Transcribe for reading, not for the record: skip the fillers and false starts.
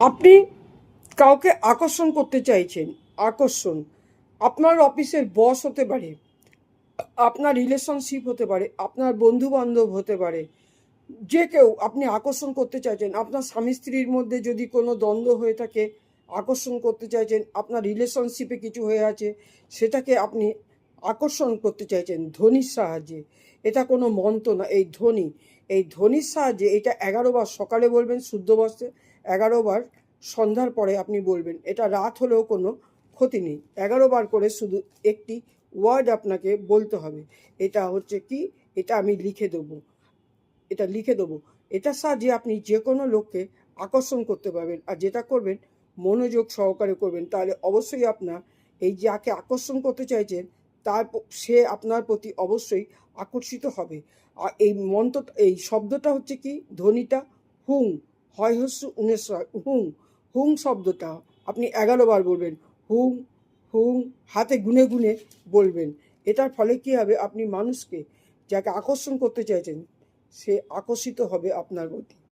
আপনি কাউকে আকর্ষণ করতে চাইছেন। আকর্ষণ আপনার অফিসের বস হতে পারে, আপনার রিলেশনশিপ হতে পারে, আপনার বন্ধু বান্ধব হতে পারে, যে কেউ আপনি আকর্ষণ করতে চাইছেন। আপনার স্বামী স্ত্রীর মধ্যে যদি কোনো দ্বন্দ্ব হয়ে থাকে, আকর্ষণ করতে চাইছেন। আপনার রিলেশনশিপে কিছু হয়ে আছে, সেটাকে আপনি আকর্ষণ করতে চাইছেন ধ্বনির সাহায্যে। এটা কোনো মন্ত্র না, এই ধ্বনির সাহায্যে এটা 11 বার সকালে বলবেন শুদ্ধ বস্ত্রে, 11 বার সন্ধ্যার পরে আপনি বলবেন। এটা রাত হলেও কোনো ক্ষতি নেই। 11 বার করে শুধু একটি ওয়ার্ড আপনাকে বলতে হবে। এটা হচ্ছে কি, এটা আমি লিখে দেবো, এটার সাহায্যে আপনি যে কোনো লোককে আকর্ষণ করতে পারবেন। আর যেটা করবেন মনোযোগ সহকারে করবেন, তাহলে অবশ্যই আপনার এই যাকে আকর্ষণ করতে চাইছেন সে আপনার প্রতি অবশ্যই আকর্ষিত হবে। আর এই এই শব্দটা হচ্ছে কি, ধ্বনিটা হুং, হয় হস্য উনেশ্বর হুং। হুং শব্দটা আপনি 11 বার বলবেন। হুং হুং, হাতে গুনে গুনে বলবেন। এটার ফলে কী হবে, আপনি মানুষকে যাকে আকর্ষণ করতে চাইছেন সে আকর্ষিত হবে আপনার প্রতি।